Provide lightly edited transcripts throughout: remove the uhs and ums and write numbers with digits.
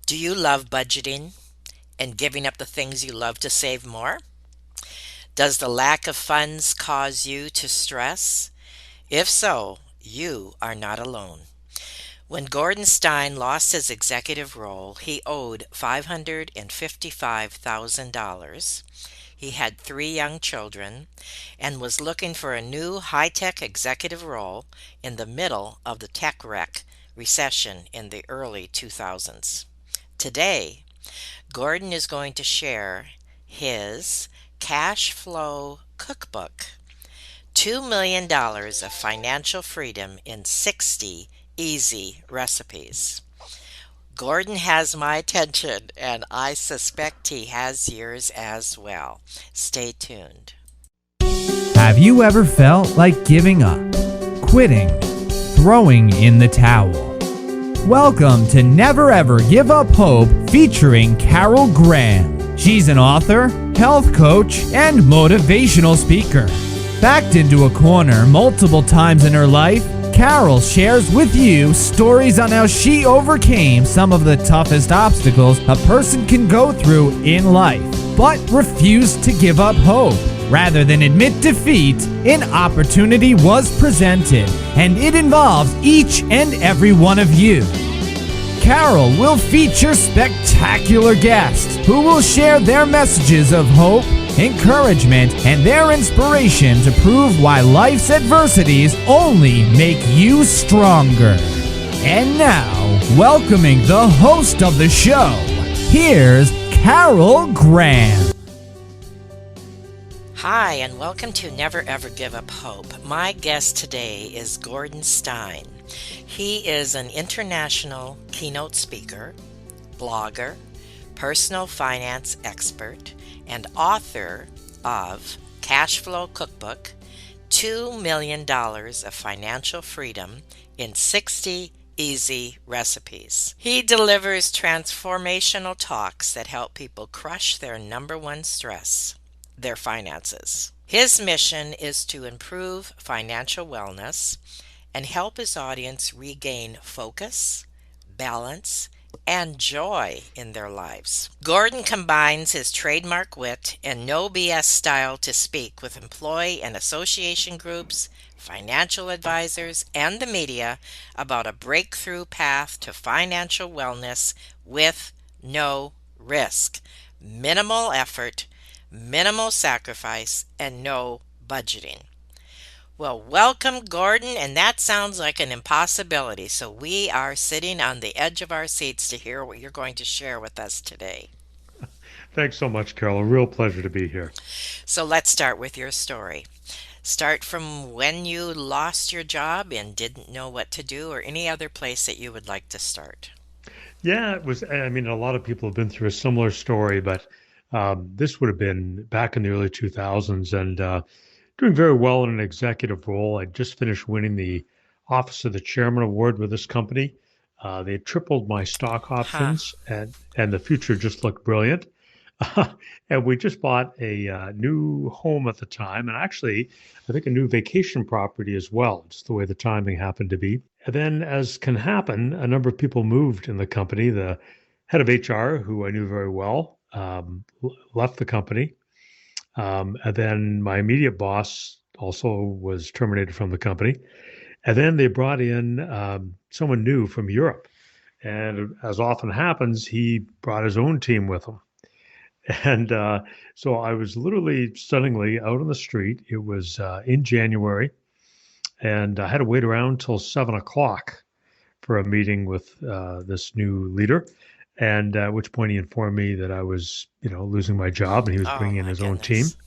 Do you love budgeting and giving up the things you love to save more? Does the lack of funds cause you to stress? If so, you are not alone. When Gordon Stein lost his executive role, he owed $555,000. He had three young children and was looking for a new high tech executive role in the middle of the tech wreck recession in the early 2000s. Today, Gordon is going to share his Cashflow Cookbook, $2 million of financial freedom in 60 easy recipes. Gordon has my attention, and I suspect he has yours as well. Stay tuned. Have you ever felt like giving up, quitting, throwing in the towel? Welcome to Never Ever Give Up Hope featuring Carol Graham. She's an author, health coach, and motivational speaker. Backed into a corner multiple times in her life, Carol shares with you stories on how she overcame some of the toughest obstacles a person can go through in life, but refused to give up hope. Rather than admit defeat, an opportunity was presented, and it involves each and every one of you. Carol will feature spectacular guests who will share their messages of hope, encouragement, and their inspiration to prove why life's adversities only make you stronger. And now, welcoming the host of the show, here's Carol Graham. Hi, and welcome to Never Ever Give Up Hope. My guest today is Gordon Stein. He is an international keynote speaker, blogger, personal finance expert, and author of Cashflow Cookbook, $2 million of financial freedom in 60 easy recipes. He delivers transformational talks that help people crush their number one stress, their finances. His mission is to improve financial wellness and help his audience regain focus, balance, and joy in their lives. Gordon combines his trademark wit and no BS style to speak with employee and association groups, financial advisors, and the media about a breakthrough path to financial wellness with no risk, minimal effort, minimal sacrifice, and no budgeting. Well, welcome, Gordon, and that sounds like an impossibility, so we are sitting on the edge of our seats to hear what you're going to share with us today. Thanks so much, Carol. A real pleasure to be here. So let's start with your story. Start from when you lost your job and didn't know what to do, or any other place that you would like to start. Yeah, a lot of people have been through a similar story, but this would have been back in the early 2000s and doing very well in an executive role. I just finished winning the Office of the Chairman Award with this company. They had tripled my stock Huh. options, and the future just looked brilliant. And we just bought a new home at the time, and actually, I think a new vacation property as well, just the way the timing happened to be. And then, as can happen, a number of people moved in the company. The head of HR, who I knew very well, left the company. And then my immediate boss also was terminated from the company. And then they brought in someone new from Europe. And as often happens, he brought his own team with him. And so I was literally stunningly out on the street. It was in January, and I had to wait around till 7 o'clock for a meeting with this new leader. And at which point he informed me that I was, losing my job, and he was Oh, bringing in my his own team. goodness.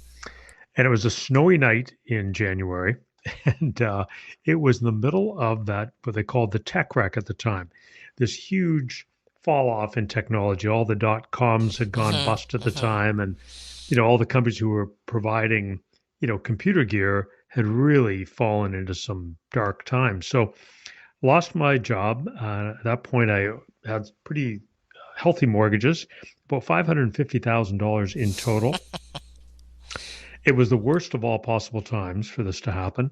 And it was a snowy night in January, and it was in the middle of that what they called the tech wreck at the time. This huge fall off in technology. All the dot coms had gone Hmm. bust at the Hmm. time, and all the companies who were providing computer gear had really fallen into some dark times. So lost my job. At that point, I had pretty healthy mortgages, about $550,000 in total. It was the worst of all possible times for this to happen.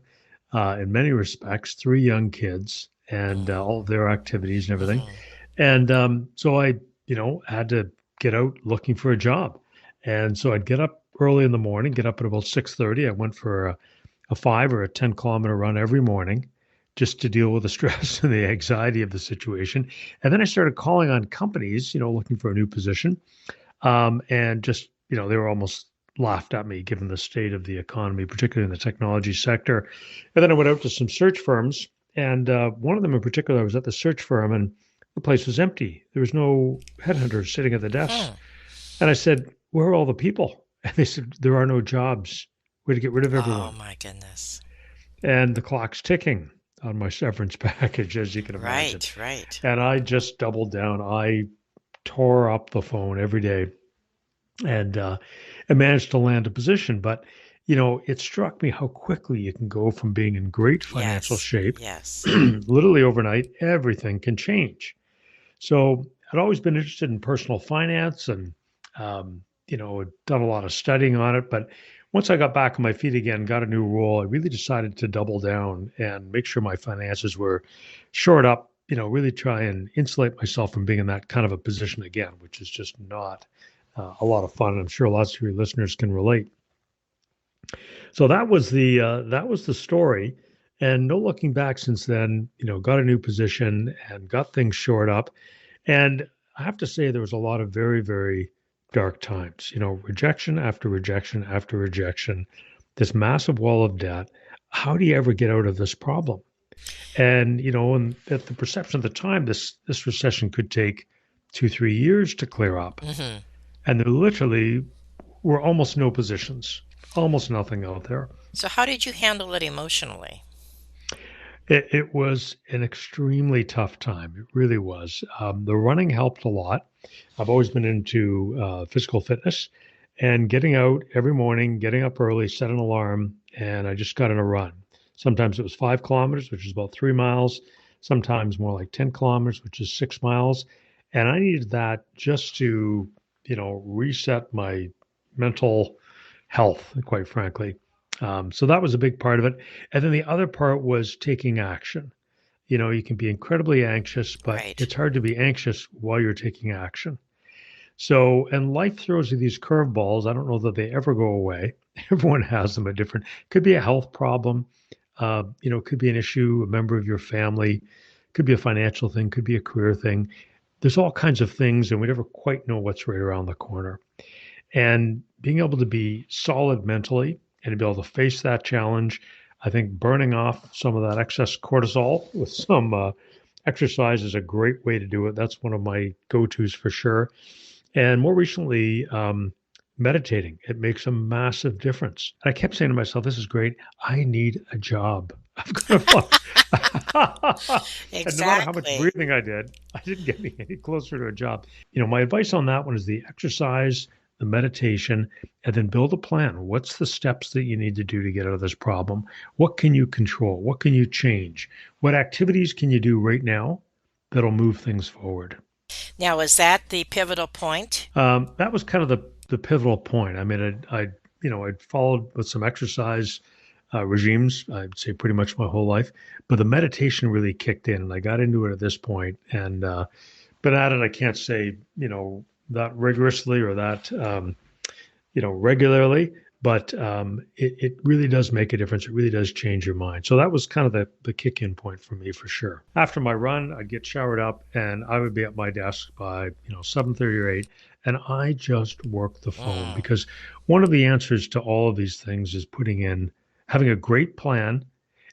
In many respects, three young kids and all of their activities and everything. Hmm. And so I had to get out looking for a job. And so I'd get up early in the morning, get up at about 6:30. I went for a 5 or a 10-kilometer run every morning just to deal with the stress and the anxiety of the situation. And then I started calling on companies, looking for a new position. And just, they were almost laughed at me given the state of the economy, particularly in the technology sector. And then I went out to some search firms, and one of them in particular, I was at the search firm, and the place was empty. There was no headhunters sitting at the desk. And I said, "Where are all the people?" And they said, "There are no jobs. We had to get rid of everyone." Oh, my goodness. And the clock's ticking on my severance package, as you can imagine. Right. And I just doubled down. I tore up the phone every day, and I managed to land a position. But, it struck me how quickly you can go from being in great financial shape. Yes. Literally overnight, everything can change. So I'd always been interested in personal finance, and, had done a lot of studying on it. But once I got back on my feet again, got a new role, I really decided to double down and make sure my finances were shored up, really try and insulate myself from being in that kind of a position again, which is just not a lot of fun. I'm sure lots of your listeners can relate. So that was the story, and no looking back since then. Got a new position and got things shored up, and I have to say there was a lot of very, very dark times. Rejection after rejection after rejection, this massive wall of debt. How do you ever get out of this problem? And and at the perception at the time, this recession could take 2-3 years to clear up. Mm-hmm. And there literally were almost no positions, almost nothing out there. So how did you handle it emotionally? It was an extremely tough time. It really was. The running helped a lot. I've always been into physical fitness, and getting out every morning, getting up early, set an alarm, and I just got in a run. Sometimes it was 5 kilometers, which is about 3 miles, sometimes more like 10 kilometers, which is 6 miles. And I needed that just to reset my mental health, quite frankly. So that was a big part of it. And then the other part was taking action. You can be incredibly anxious, but Right. it's hard to be anxious while you're taking action. So, and life throws you these curveballs. I don't know that they ever go away. Everyone has them at different, could be a health problem, could be an issue, a member of your family, could be a financial thing, could be a career thing. There's all kinds of things, and we never quite know what's right around the corner. And being able to be solid mentally and to be able to face that challenge, I think burning off some of that excess cortisol with some exercise is a great way to do it. That's one of my go-tos for sure. And more recently, meditating. It makes a massive difference. I kept saying to myself, "This is great. I need a job. I've got to And no matter how much Exactly. breathing I did, I didn't get any closer to a job." My advice on that one is the exercise, the meditation, and then build a plan. What's the steps that you need to do to get out of this problem? What can you control? What can you change? What activities can you do right now that'll move things forward? Now, is that the pivotal point? That was kind of the pivotal point. I mean, I'd followed with some exercise regimes, I'd say pretty much my whole life, but the meditation really kicked in, and I got into it at this point. And been at it, I can't say that rigorously or that regularly, but it really does make a difference. It really does change your mind. So that was kind of the kick-in point for me, for sure. After my run, I'd get showered up, and I would be at my desk by 7:30 or 8, and I just worked the phone, because one of the answers to all of these things is having a great plan,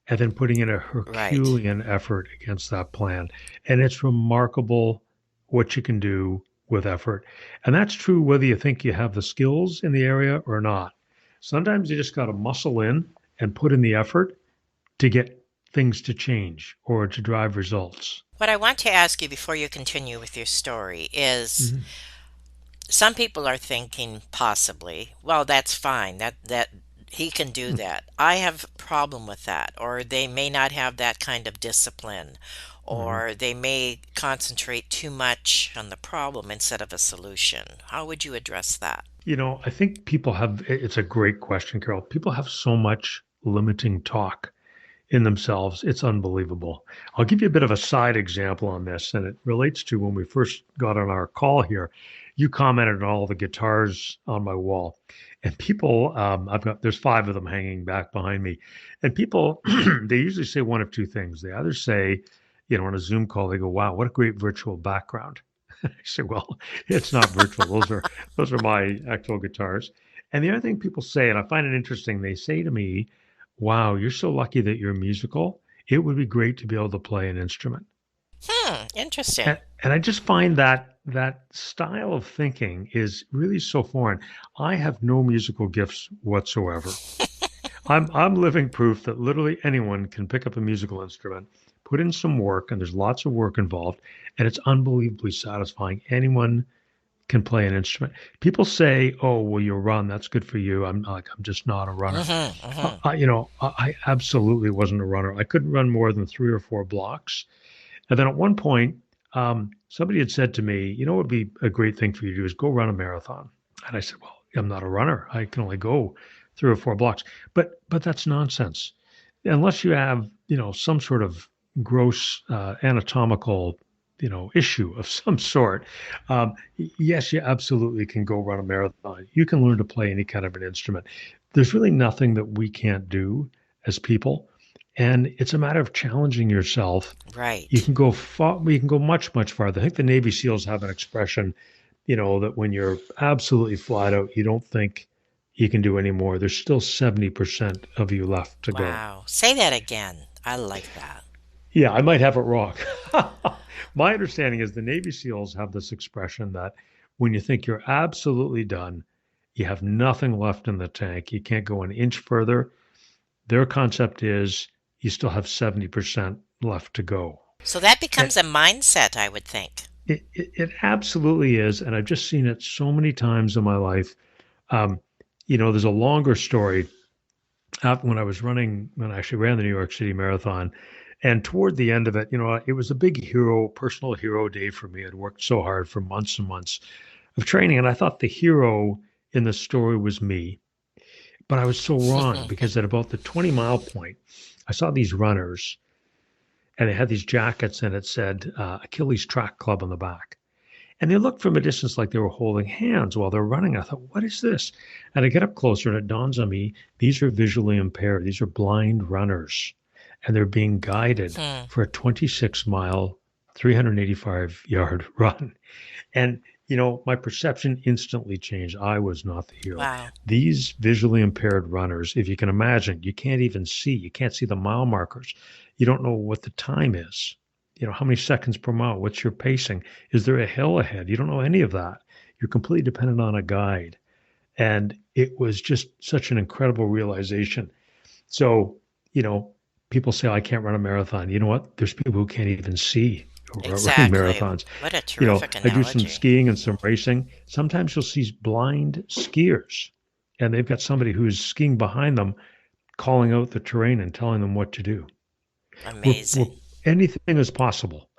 and then putting in a Right. Herculean effort against that plan. And it's remarkable what you can do with effort. And that's true whether you think you have the skills in the area or not. Sometimes you just got to muscle in and put in the effort to get things to change or to drive results. What I want to ask you before you continue with your story is Mhm. some people are thinking possibly, well, that's fine. That he can do that. I have a problem with that. Or they may not have that kind of discipline. Mhm. Or they may concentrate too much on the problem instead of a solution. How would you address that? I think it's a great question, Carol. People have so much limiting talk. in themselves. It's unbelievable. I'll give you a bit of a side example on this, and it relates to when we first got on our call here. You commented on all the guitars on my wall, and people, there's 5 of them hanging back behind me, and people, they usually say one of two things. They either say, on a Zoom call, they go, "Wow, what a great virtual background." I say, "Well, it's not virtual. Those are my actual guitars." And the other thing people say, and I find it interesting, they say to me, "Wow, you're so lucky that you're musical. It would be great to be able to play an instrument." Interesting. And I just find that style of thinking is really so foreign. I have no musical gifts whatsoever. I'm living proof that literally anyone can pick up a musical instrument, put in some work, and there's lots of work involved, and it's unbelievably satisfying. Anyone can play an instrument. People say, "Oh, well, you run. That's good for you." I'm just not a runner. I absolutely wasn't a runner. I couldn't run more than 3 or 4 blocks. And then at one point, somebody had said to me, "What would be a great thing for you to do is go run a marathon." And I said, "Well, I'm not a runner. I can only go 3 or 4 blocks." But that's nonsense. Unless you have, some sort of gross anatomical, issue of some sort. Yes, you absolutely can go run a marathon. You can learn to play any kind of an instrument. There's really nothing that we can't do as people. And it's a matter of challenging yourself. Right. You can go far, you can go much, much farther. I think the Navy SEALs have an expression, that when you're absolutely flat out, you don't think you can do any more. There's still 70% of you left to go. Wow. Say that again. I like that. Yeah, I might have it wrong. My understanding is the Navy SEALs have this expression that when you think you're absolutely done, you have nothing left in the tank, you can't go an inch further. Their concept is you still have 70% left to go. So that becomes a mindset, I would think. It absolutely is. And I've just seen it so many times in my life. There's a longer story. When I actually ran the New York City Marathon, and toward the end of it, it was a big personal hero day for me. I'd worked so hard for months and months of training, and I thought the hero in the story was me. But I was so wrong because at about the 20-mile point, I saw these runners, and they had these jackets, and it said Achilles Track Club on the back. And they looked from a distance like they were holding hands while they're running. I thought, what is this? And I get up closer, and it dawns on me, these are visually impaired. These are blind runners, and they're being guided for a 26-mile, 385-yard run. And my perception instantly changed. I was not the hero. Wow. These visually impaired runners, if you can imagine, you can't even see. You can't see the mile markers. You don't know what the time is. How many seconds per mile? What's your pacing? Is there a hill ahead? You don't know any of that. You're completely dependent on a guide. And it was just such an incredible realization. So, people say, "I can't run a marathon." You know what? There's people who can't even see. Exactly. Running marathons. What a terrific analogy. I do some skiing and some racing. Sometimes you'll see blind skiers, and they've got somebody who's skiing behind them, calling out the terrain and telling them what to do. Amazing. Anything is possible.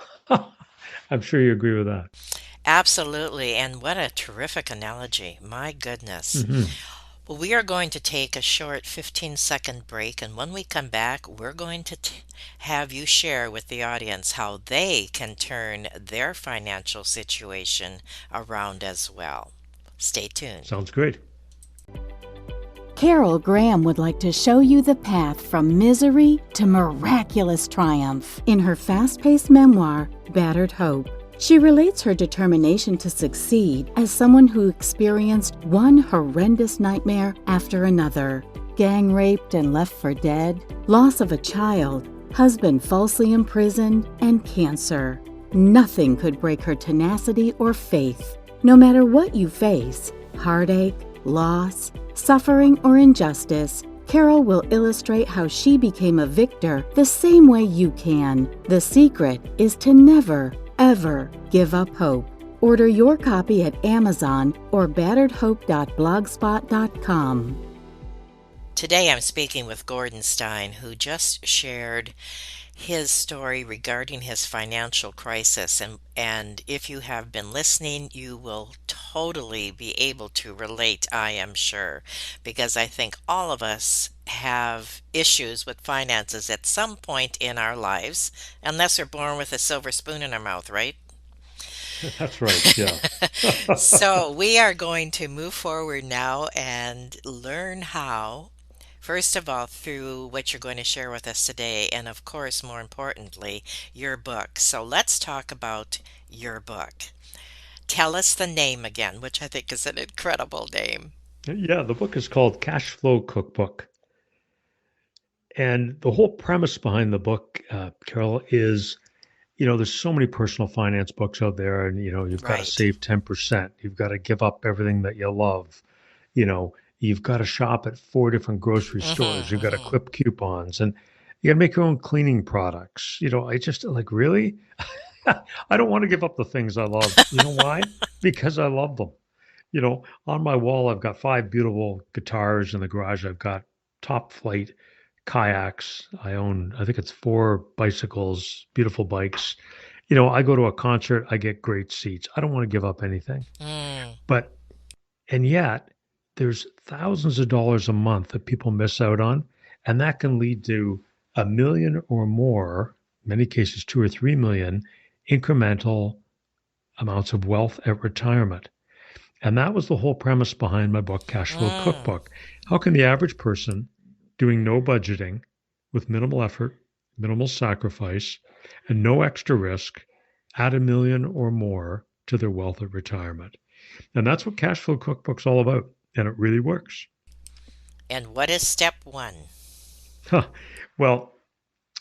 I'm sure you agree with that. Absolutely. And what a terrific analogy. My goodness. Well, we are going to take a short 15-second break, and when we come back, we're going to have you share with the audience how they can turn their financial situation around as well. Stay tuned. Sounds great. Carol Graham would like to show you the path from misery to miraculous triumph in her fast-paced memoir, Battered Hope. She relates her determination to succeed as someone who experienced one horrendous nightmare after another. Gang raped and left for dead, loss of a child, husband falsely imprisoned, and cancer. Nothing could break her tenacity or faith. No matter what you face, heartache, loss, suffering, or injustice, Carol will illustrate how she became a victor the same way you can. The secret is to never, ever give up hope. Order your copy at Amazon or batteredhope.blogspot.com. Today I'm speaking with Gordon Stein, who just shared his story regarding his financial crisis. And if you have been listening, you will totally be able to relate, I am sure, because I think all of us have issues with finances at some point in our lives, unless we're born with a silver spoon in our mouth, right? That's right. Yeah. So we are going to move forward now and learn how, first of all, through what you're going to share with us today, and of course, more importantly, your book. So let's talk about your book. Tell us the name again, which I think is an incredible name. Yeah. The book is called Cashflow Cookbook. And the whole premise behind the book, Carol, is there's so many personal finance books out there, and you've got to Right. save 10%. You've got to give up everything that you love. You know, you've got to shop at 4 different grocery stores. You've got to Mm-hmm. clip coupons, and you got to make your own cleaning products. I just like, really? I don't want to give up the things I love. You know why? Because I love them. On my wall, I've got 5 beautiful guitars. In the garage, I've got top flight kayaks. I own, I think it's 4 bicycles, beautiful bikes. I go to a concert, I get great seats. I don't want to give up anything. Mm. But, and yet, there's thousands of dollars a month that people miss out on. And that can lead to 1 million or more, many cases 2 or 3 million, incremental amounts of wealth at retirement. And that was the whole premise behind my book, Cashflow Mm. Cookbook. How can the average person doing no budgeting with minimal effort, minimal sacrifice, and no extra risk add 1 million or more to their wealth at retirement? And that's what Cashflow Cookbook's all about. And it really works. And what is step one? Huh. Well,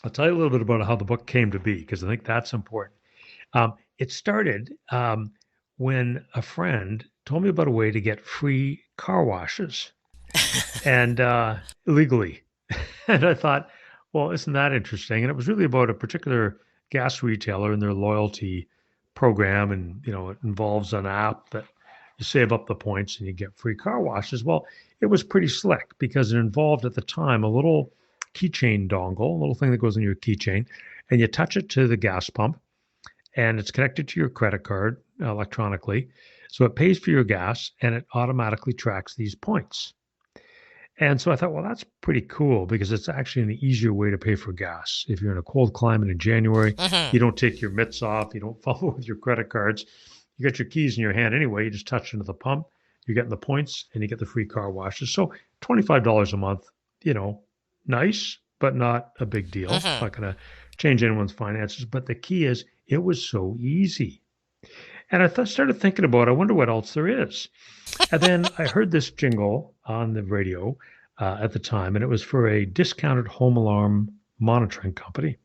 I'll tell you a little bit about how the book came to be, because I think that's important. It started when a friend told me about a way to get free car washes and illegally. And I thought, well, isn't that interesting? And it was really about a particular gas retailer and their loyalty program. And, it involves an app that you save up the points and you get free car washes. Well, it was pretty slick because it involved at the time a little keychain dongle, a little thing that goes in your keychain, and you touch it to the gas pump and it's connected to your credit card electronically. So it pays for your gas and it automatically tracks these points. And so I thought, well, that's pretty cool because it's actually an easier way to pay for gas. If you're in a cold climate in January, Mm-hmm. you don't take your mitts off, you don't follow with your credit cards. You got your keys in your hand anyway, you just touch into the pump, you're getting the points, and you get the free car washes. So $25 a month, nice, but not a big deal. It's Mm-hmm. not going to change anyone's finances. But the key is it was so easy. And I started thinking about, I wonder what else there is. And then I heard this jingle on the radio at the time, and it was for a discounted home alarm monitoring company.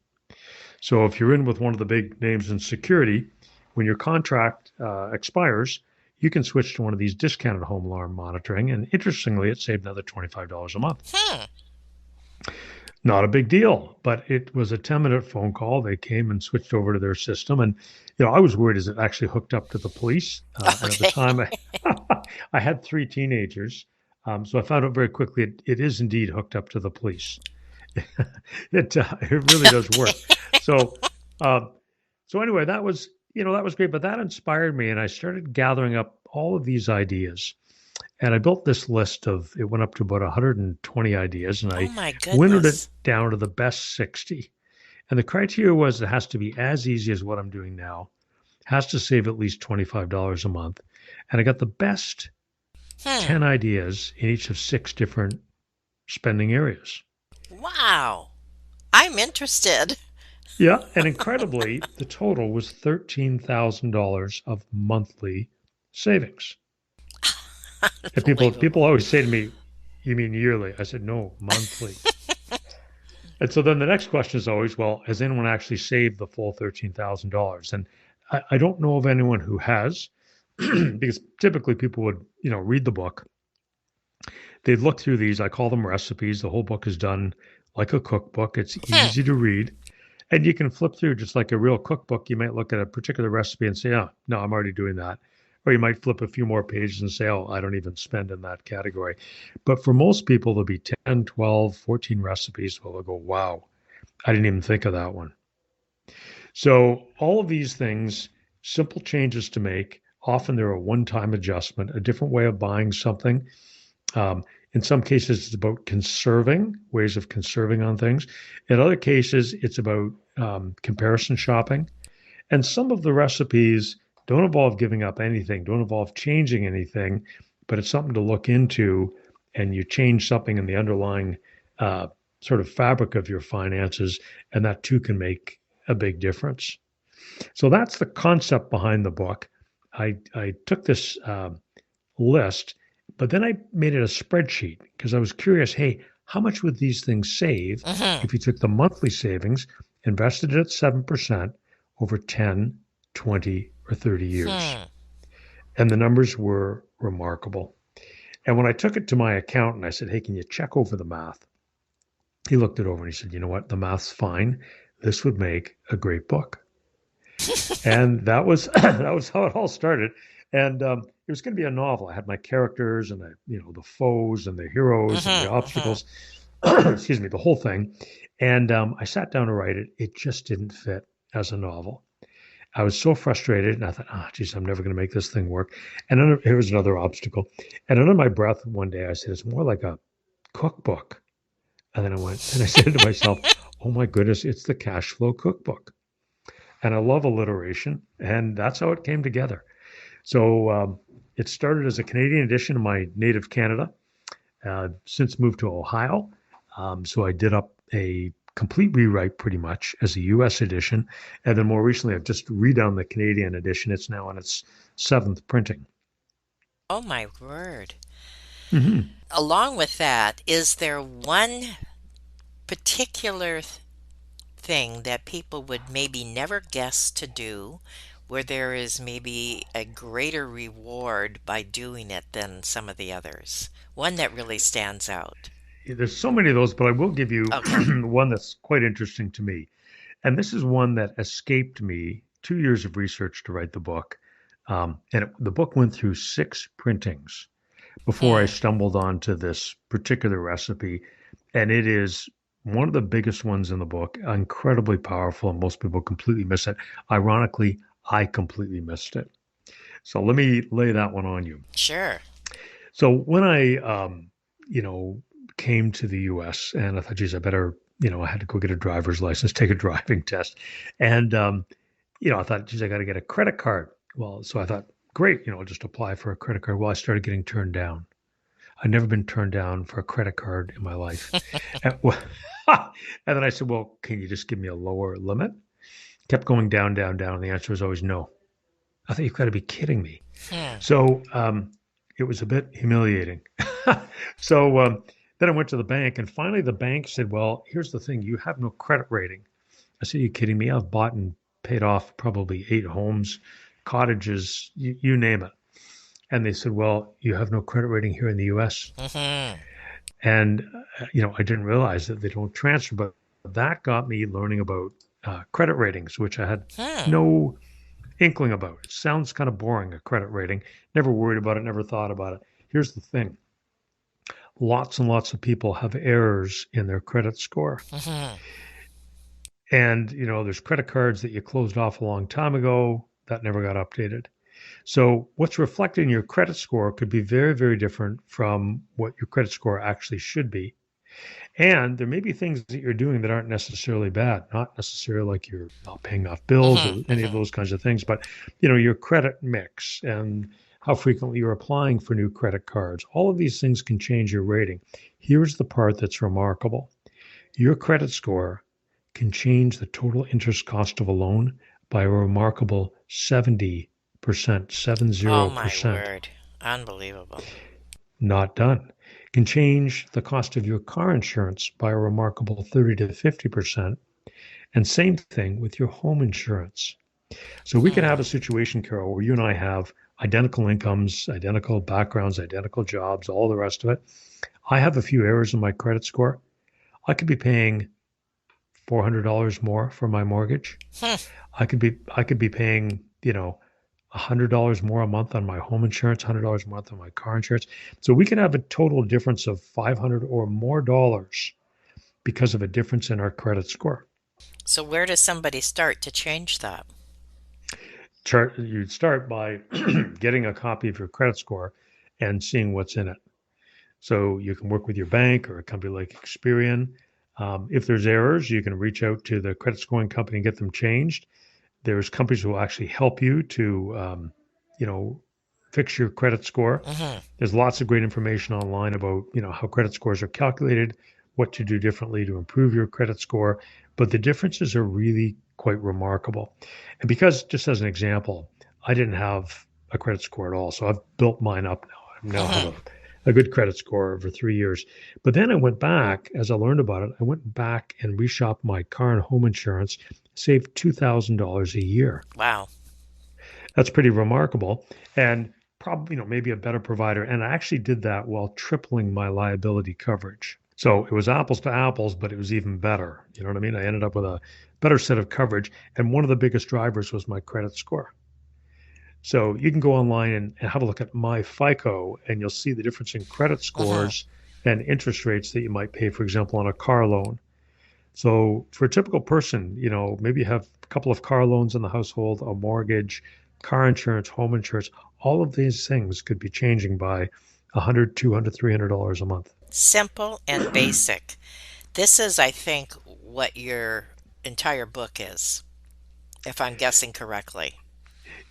So if you're in with one of the big names in security, when your contract expires, you can switch to one of these discounted home alarm monitoring. And interestingly, it saved another $25 a month. Hmm. Not a big deal, but it was a 10-minute phone call. They came and switched over to their system. And, I was worried, is it actually hooked up to the police? And at the Okay. time, I had 3 teenagers. So I found out very quickly it is indeed hooked up to the police. It really does work. So, um, so anyway, that was great. But that inspired me. And I started gathering up all of these ideas. And I built this list it went up to about 120 ideas, and Oh I my winnowed it goodness. down to the best 60. And the criteria was it has to be as easy as what I'm doing now, has to save at least $25 a month. And I got the best Hmm. 10 ideas in each of 6 different spending areas. Wow. I'm interested. Yeah. And incredibly, the total was $13,000 of monthly savings. And people Unbelievable. always say to me, "You mean yearly?" I said, "No, monthly." And so then the next question is always, well, has anyone actually saved the full $13,000? And I don't know of anyone who has, because typically people would, read the book. They'd look through these. I call them recipes. The whole book is done like a cookbook. It's Hmm. easy to read. And you can flip through just like a real cookbook. You might look at a particular recipe and say, oh, no, I'm already doing that. Or you might flip a few more pages and say, oh, I don't even spend in that category. But for most people, there'll be 10, 12, 14 recipes where they'll go, wow, I didn't even think of that one. So all of these things, simple changes to make, Often they're a one-time adjustment, a different way of buying something. In some cases, it's about conserving, ways of conserving on things. In other cases, it's about comparison shopping. And some of the recipes don't involve giving up anything, don't involve changing anything, but it's something to look into, and you change something in the underlying sort of fabric of your finances, and that too can make a big difference. So that's the concept behind the book. I took this list, but then I made it a spreadsheet because I was curious, hey, how much would these things save if you took the monthly savings, invested it at 7% over 10, 20, or 30 years? And the numbers were remarkable. And when I took it to my accountant, I said, hey, can you check over the math? He looked it over and he said, you know what? The math's fine. This would make a great book. And that was how it all started. And it was going to be a novel. I had my characters and the foes and the heroes and the obstacles. Excuse me, the whole thing. And I sat down to write it. It just didn't fit as a novel. I was so frustrated, and I thought, geez, I'm never going to make this thing work. And then here was another obstacle. And under my breath one day, I said, it's more like a cookbook. And then I said to myself, oh my goodness, it's the Cashflow Cookbook. And I love alliteration, and that's how it came together. So it started as a Canadian edition of my native Canada, since moved to Ohio. So I did up a complete rewrite pretty much as a US edition. And then more recently, I've just redone the Canadian edition. It's now on its 7th printing. Oh, my word. Mm-hmm. Along with that, is there one particular thing that people would maybe never guess to do, where there is maybe a greater reward by doing it than some of the others? One that really stands out. There's so many of those, but I will give you one that's quite interesting to me. And this is one that escaped me 2 years of research to write the book. The book went through 6 printings before I stumbled onto this particular recipe. And it is one of the biggest ones in the book, incredibly powerful, and most people completely miss it. Ironically, I completely missed it. So let me lay that one on you. Sure. So when I, came to the U.S. and I thought, geez, I better, I had to go get a driver's license, take a driving test. And, I thought, geez, I got to get a credit card. Well, so I thought, great, I'll just apply for a credit card. Well, I started getting turned down. I'd never been turned down for a credit card in my life. and then I said, well, can you just give me a lower limit? Kept going down, down, down. And the answer was always no. I thought, you've got to be kidding me. So it was a bit humiliating. So then I went to the bank, and finally the bank said, well, here's the thing. You have no credit rating. I said, are you kidding me? I've bought and paid off probably 8 homes, cottages, you name it. And they said, well, you have no credit rating here in the U.S. And, I didn't realize that they don't transfer, but that got me learning about credit ratings, which I had no inkling about. It sounds kind of boring, a credit rating. Never worried about it, never thought about it. Here's the thing. Lots and lots of people have errors in their credit score. And, there's credit cards that you closed off a long time ago that never got updated. So what's reflected in your credit score could be very, very different from what your credit score actually should be. And there may be things that you're doing that aren't necessarily bad, not necessarily like you're not paying off bills or any of those kinds of things, but, your credit mix and how frequently you're applying for new credit cards. All of these things can change your rating. Here's the part that's remarkable. Your credit score can change the total interest cost of a loan by a remarkable 70%, 70%. Oh, my word. Unbelievable. Not done. Can change the cost of your car insurance by a remarkable 30 to 50%. And same thing with your home insurance. So we can have a situation, Carol, where you and I have identical incomes, identical backgrounds, identical jobs, all the rest of it. I have a few errors in my credit score. I could be paying $400 more for my mortgage. I could be paying, $100 more a month on my home insurance, $100 a month on my car insurance. So we can have a total difference of $500 or more dollars because of a difference in our credit score. So where does somebody start to change that? you'd start by getting a copy of your credit score and seeing what's in it. So you can work with your bank or a company like Experian. If there's errors, you can reach out to the credit scoring company and get them changed. There's companies who will actually help you to, fix your credit score. Mm-hmm. There's lots of great information online about, how credit scores are calculated, what to do differently to improve your credit score. But the differences are really quite remarkable. And because, just as an example, I didn't have a credit score at all. So I've built mine up now. I now have a good credit score over 3 years. But then I went back, as I learned about it, I went back and reshopped my car and home insurance, saved $2,000 a year. Wow. That's pretty remarkable. And probably, maybe a better provider. And I actually did that while tripling my liability coverage. So it was apples to apples, but it was even better. You know what I mean? I ended up with a better set of coverage. And one of the biggest drivers was my credit score. So you can go online and have a look at my FICO, and you'll see the difference in credit scores and interest rates that you might pay, for example, on a car loan. So for a typical person, maybe you have a couple of car loans in the household, a mortgage, car insurance, home insurance. All of these things could be changing by $100, $200, $300 a month. Simple and basic. This is, I think, what your entire book is, if I'm guessing correctly.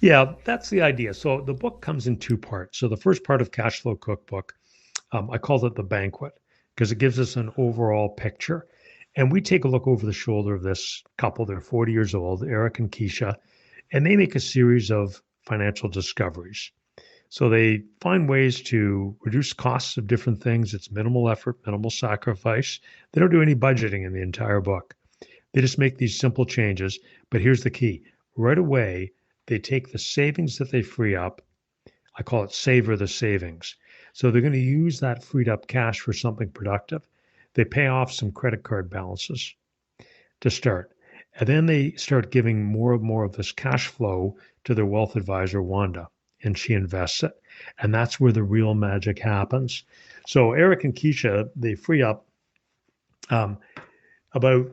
Yeah, that's the idea. So the book comes in two parts. So the first part of Cashflow Cookbook, I called it the banquet because it gives us an overall picture. And we take a look over the shoulder of this couple. They're 40 years old, Eric and Keisha, and they make a series of financial discoveries. So they find ways to reduce costs of different things. It's minimal effort, minimal sacrifice. They don't do any budgeting in the entire book. They just make these simple changes. But here's the key. Right away, they take the savings that they free up. I call it savor the savings. So they're going to use that freed up cash for something productive. They pay off some credit card balances to start. And then they start giving more and more of this cash flow to their wealth advisor, Wanda, and she invests it. And that's where the real magic happens. So Eric and Keisha, they free up about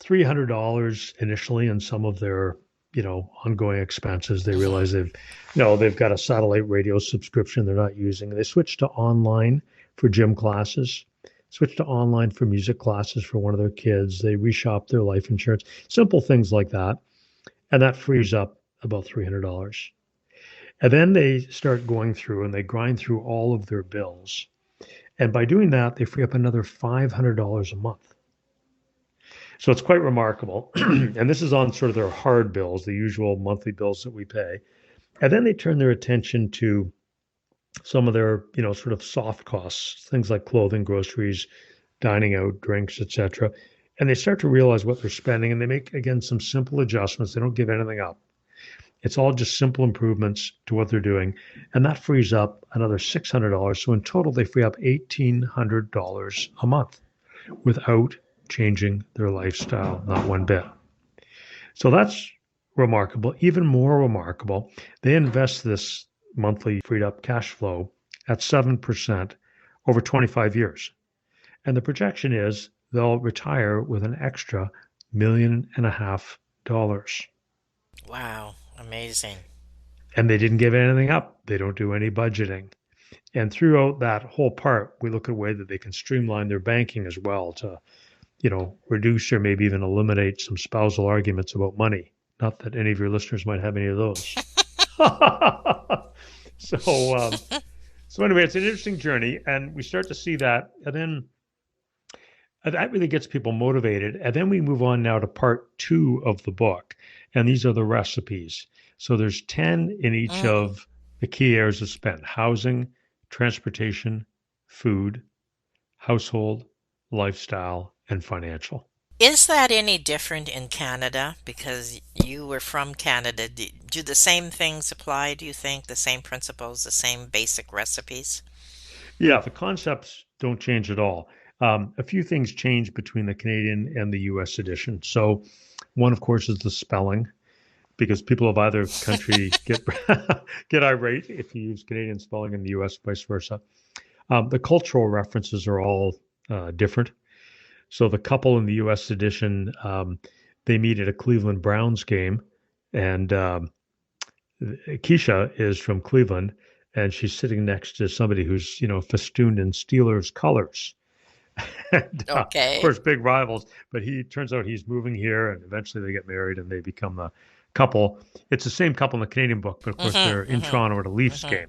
$300 initially in some of their ongoing expenses. They realize they've got a satellite radio subscription they're not using. They switch to online for gym classes, switch to online for music classes for one of their kids. They reshop their life insurance, simple things like that. And that frees up about $300. And then they start going through and they grind through all of their bills. And by doing that, they free up another $500 a month. So it's quite remarkable. And this is on sort of their hard bills, the usual monthly bills that we pay. And then they turn their attention to some of their, sort of soft costs, things like clothing, groceries, dining out, drinks, etc. And they start to realize what they're spending, and they make, again, some simple adjustments. They don't give anything up. It's all just simple improvements to what they're doing. And that frees up another $600. So in total, they free up $1,800 a month without changing their lifestyle, not one bit. So that's remarkable. Even more remarkable, they invest this monthly freed up cash flow at 7% over 25 years. And the projection is they'll retire with an extra $1.5 million. Wow, amazing. And they didn't give anything up. They don't do any budgeting. And throughout that whole part, we look at a way that they can streamline their banking as well to reduce or maybe even eliminate some spousal arguments about money. Not that any of your listeners might have any of those. So anyway, it's an interesting journey, and we start to see that, and then that really gets people motivated. And then we move on now to part 2 of the book, and these are the recipes. So there's 10 in each of the key areas of spend: housing, transportation, food, household, lifestyle, and financial. Is that any different in Canada? Because you were from Canada. Do the same things apply, do you think? The same principles, the same basic recipes? Yeah, the concepts don't change at all. A few things change between the Canadian and the U.S. edition. So one, of course, is the spelling, because people of either country get irate if you use Canadian spelling in the U.S., vice versa. The cultural references are all different. So the couple in the U.S. edition, they meet at a Cleveland Browns game, and Keisha is from Cleveland, and she's sitting next to somebody who's, festooned in Steelers colors. And of Okay. course, big rivals. But he turns out he's moving here, and eventually they get married and they become a couple. It's the same couple in the Canadian book, but of course they're in Toronto at a Leafs game,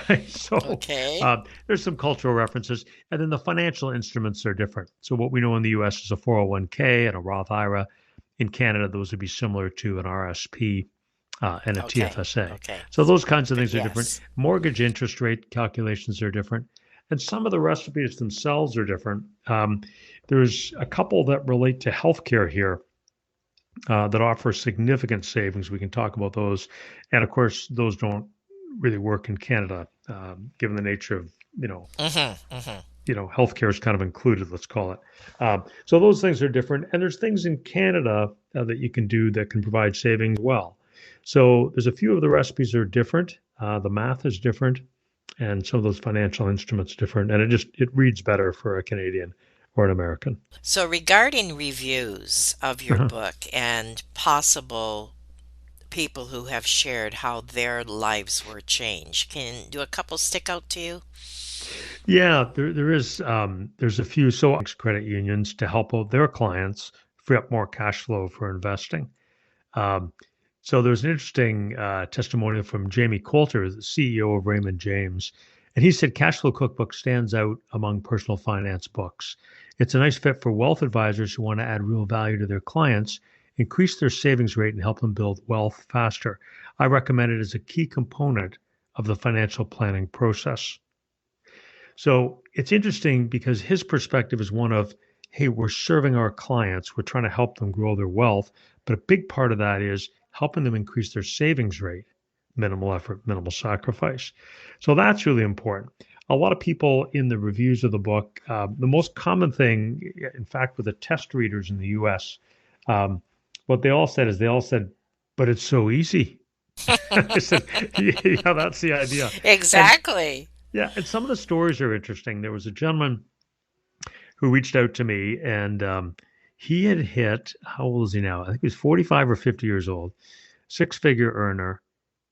right? So Okay. there's some cultural references, and then the financial instruments are different. So what we know in the U.S. is a 401k and a Roth IRA. In Canada, those would be similar to an RSP and a Okay. TFSA. Okay. So those kinds of things are different. Yes. Mortgage interest rate calculations are different. And some of the recipes themselves are different. There's a couple that relate to healthcare here that offer significant savings. We can talk about those. And of course, those don't really work in Canada, given the nature of, healthcare is kind of included, let's call it. So those things are different. And there's things in Canada that you can do that can provide savings well. So there's a few of the recipes are different. The math is different, and some of those financial instruments different. And it reads better for a Canadian or an American. So regarding reviews of your Uh-huh. book and possible people who have shared how their lives were changed, do a couple stick out to you? Yeah, there is there's a few credit unions to help out their clients free up more cash flow for investing. Um, so there's an interesting testimonial from Jamie Coulter, the CEO of Raymond James, and he said Cashflow Cookbook stands out among personal finance books. It's a nice fit for wealth advisors who want to add real value to their clients, increase their savings rate, and help them build wealth faster. I recommend it as a key component of the financial planning process. So it's interesting because his perspective is one of, hey, we're serving our clients, we're trying to help them grow their wealth, but a big part of that is helping them increase their savings rate, minimal effort, minimal sacrifice. So that's really important. A lot of people in the reviews of the book, the most common thing, in fact, with the test readers in the US, what they all said is but it's so easy. I said, yeah, that's the idea. And Exactly. yeah, and some of the stories are interesting. There was a gentleman who reached out to me, and he had hit, how old is he now? I think he was 45 or 50 years old, six-figure earner.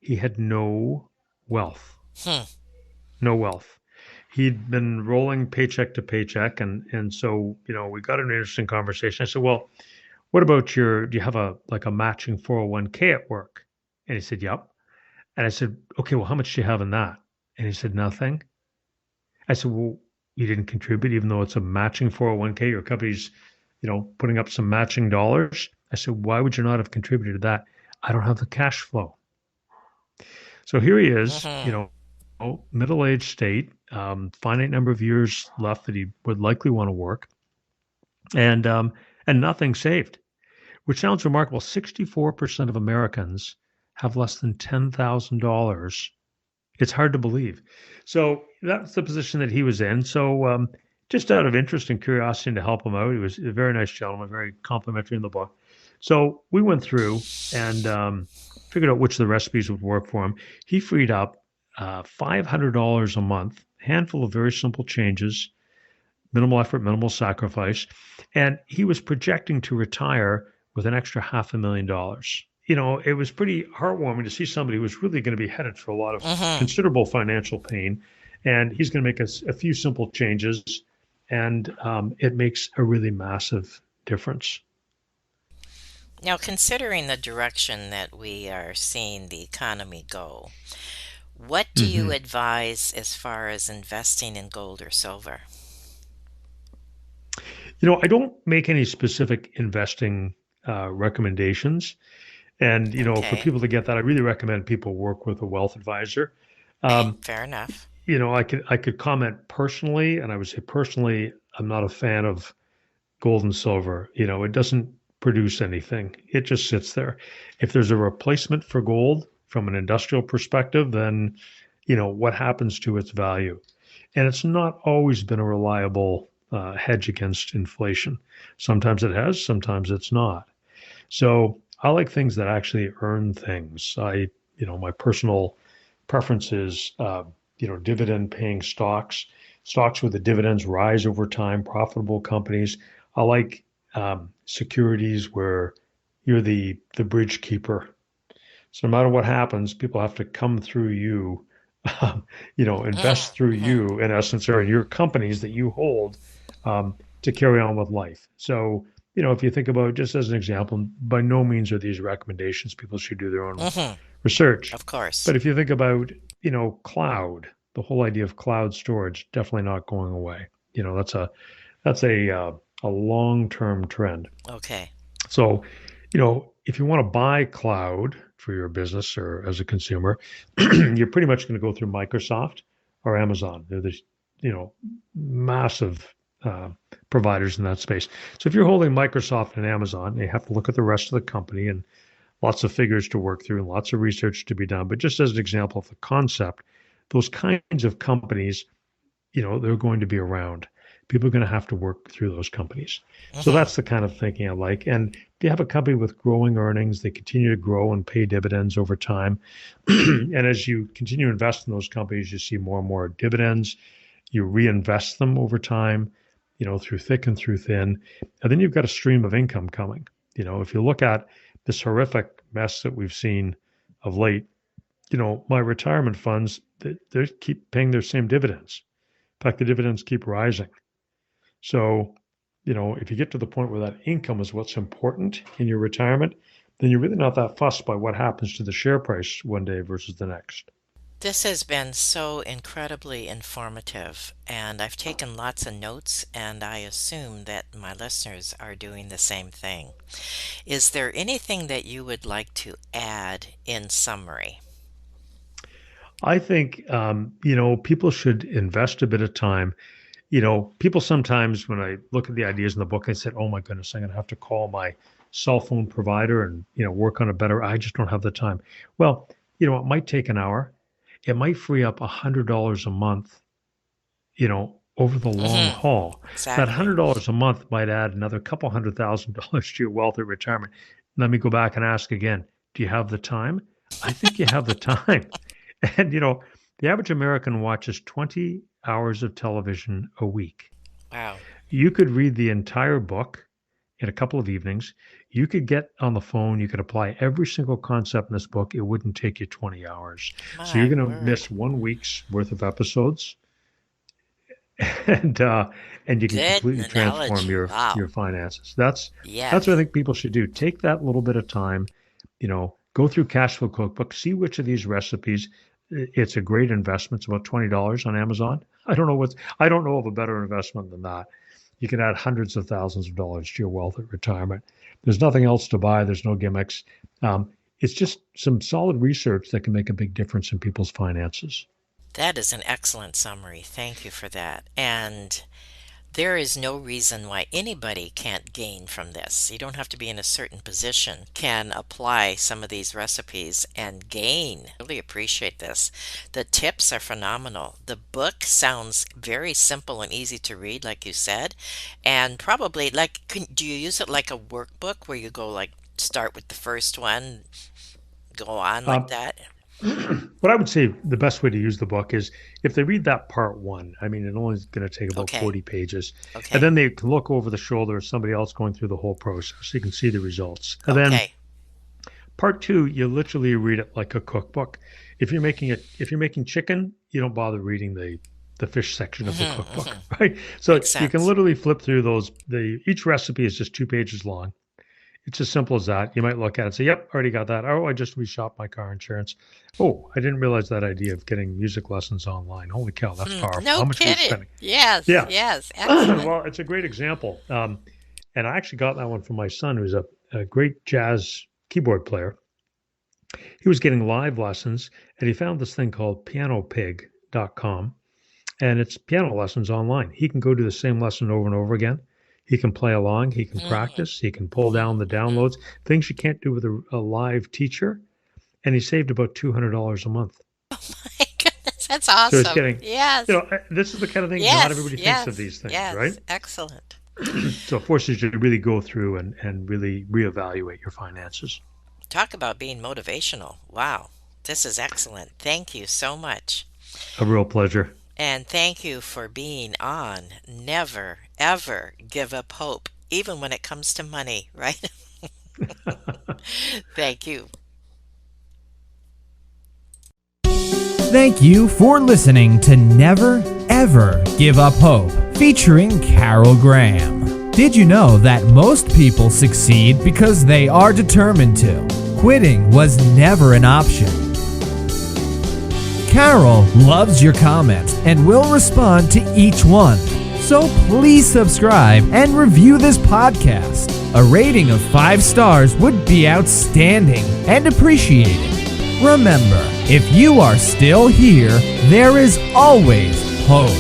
He had no wealth, Hmm. no wealth. He'd been rolling paycheck to paycheck, and so we got an interesting conversation. I said, "Well, what about do you have a matching 401k at work?" And he said, "Yep." And I said, "Okay, well, how much do you have in that?" And he said, "Nothing." I said, "Well, you didn't contribute, even though it's a matching 401k. Your company's, putting up some matching dollars." I said, "Why would you not have contributed to that?" "I don't have the cash flow." So here he is, Hmm. middle-aged state, finite number of years left that he would likely want to work, and nothing saved, which sounds remarkable. 64% of Americans have less than $10,000. It's hard to believe. So that's the position that he was in. So just out of interest and curiosity and to help him out, he was a very nice gentleman, very complimentary in the book. So we went through and figured out which of the recipes would work for him. He freed up $500 a month, handful of very simple changes, minimal effort, minimal sacrifice, and he was projecting to retire with an extra $500,000. It was pretty heartwarming to see somebody who was really going to be headed for a lot of Hmm. considerable financial pain, and he's going to make a few simple changes, and it makes a really massive difference. Now, considering the direction that we are seeing the economy go, what do you hmm advise as far as investing in gold or silver? I don't make any specific investing recommendations. And, for Okay. people to get that, I really recommend people work with a wealth advisor. Okay, Um, fair enough. I could comment personally, and I would say personally, I'm not a fan of gold and silver. It doesn't produce anything. It just sits there. If there's a replacement for gold from an industrial perspective, then, what happens to its value? And it's not always been a reliable hedge against inflation. Sometimes it has, sometimes it's not. So I like things that actually earn things. My personal preference is, dividend paying stocks where the dividends rise over time, profitable companies. I like securities where you're the bridge keeper. So no matter what happens, people have to come through you, invest through Mm-hmm. you, in essence, or in your companies that you hold to carry on with life. So, if you think about it, just as an example, by no means are these recommendations. People should do their own Mm-hmm. research. Of course. But if you think about, cloud, the whole idea of cloud storage definitely not going away. That's a long-term trend. Okay. So, if you want to buy cloud for your business or as a consumer, you're pretty much going to go through Microsoft or Amazon. They're the, massive uh, providers in that space. So if you're holding Microsoft and Amazon, you have to look at the rest of the company and lots of figures to work through and lots of research to be done. But just as an example of the concept, those kinds of companies, they're going to be around. People are going to have to work through those companies. So Mm-hmm. that's the kind of thinking I like. And if you have a company with growing earnings, they continue to grow and pay dividends over time. And as you continue to invest in those companies, you see more and more dividends. You reinvest them over time, through thick and through thin. And then you've got a stream of income coming. If you look at this horrific mess that we've seen of late, my retirement funds, they keep paying their same dividends. In fact, the dividends keep rising. So, if you get to the point where that income is what's important in your retirement, then you're really not that fussed by what happens to the share price one day versus the next. This has been so incredibly informative, and I've taken lots of notes, and I assume that my listeners are doing the same thing. Is there anything that you would like to add in summary? I think, people should invest a bit of time. People sometimes, when I look at the ideas in the book, I said, oh my goodness, I'm going to have to call my cell phone provider and, work on a better, I just don't have the time. Well, it might take an hour. It might free up $100 a month, over the long Mm-hmm. haul. That Exactly. $100 a month might add another couple $100,000 to your wealth at retirement. Let me go back and ask again, do you have the time? I think you have the time. And, the average American watches 20 hours of television a week. Wow. You could read the entire book in a couple of evenings. You could get on the phone. You could apply every single concept in this book. It wouldn't take you 20 hours. So you're My going to word. miss 1 week's worth of episodes, and you can Good completely transform analogy. your Wow. finances. That's what I Yes. think people should do. Take that little bit of time, go through Cashflow Cookbook, see which of these recipes. It's a great investment. It's about $20 on Amazon. I don't know of a better investment than that. You can add hundreds of thousands of dollars to your wealth at retirement. There's nothing else to buy. There's no gimmicks. It's just some solid research that can make a big difference in people's finances. That is an excellent summary. Thank you for that. And there is no reason why anybody can't gain from this. You don't have to be in a certain position, can apply some of these recipes and gain. Really appreciate this. The tips are phenomenal. The book sounds very simple and easy to read, like you said. And probably like, do you use it like a workbook where you go like start with the first one, go on like Um, that? what I would say the best way to use the book is if they read that part one. I mean, it only is going to take about Okay. 40 pages. And Okay. then they can look over the shoulder of somebody else going through the whole process. So you can see the results. And then Okay. part two, you literally read it like a cookbook. If you're making chicken, you don't bother reading the fish section of the cookbook, Hmm. right? So Makes you can sense. literally flip through those. Each recipe is just 2 pages long. It's as simple as that. You might look at it and say, "Yep, already got that." Oh, I just reshopped my car insurance. Oh, I didn't realize that idea of getting music lessons online. Holy cow, that's powerful. No How much are we kidding. spending? Yes, Yeah. yes, excellent. Well, it's a great example. And I actually got that one from my son, who's a great jazz keyboard player. He was getting live lessons, and he found this thing called pianopig.com, and it's piano lessons online. He can go do the same lesson over and over again. He can play along. He can Mm-hmm, practice. He can pull down the mm-hmm. downloads, things you can't do with a live teacher. And he saved about $200 a month. My goodness, that's So he's awesome. getting, Yes, this is the kind of thing not yes, everybody thinks of yes, these things, right? yes. Excellent. So it forces you to really go through and really reevaluate your finances. Talk about being motivational. Wow, this is excellent. Thank you so much. A real pleasure. And thank you for being on. Never, ever give up hope, even when it comes to money, right? Thank you. Thank you for listening to Never Ever Give Up Hope, featuring Carol Graham. Did you know that most people succeed because they are determined to? Quitting was never an option. Carol loves your comments and will respond to each one. So please subscribe and review this podcast. A rating of 5 stars would be outstanding and appreciated. Remember, if you are still here, there is always hope.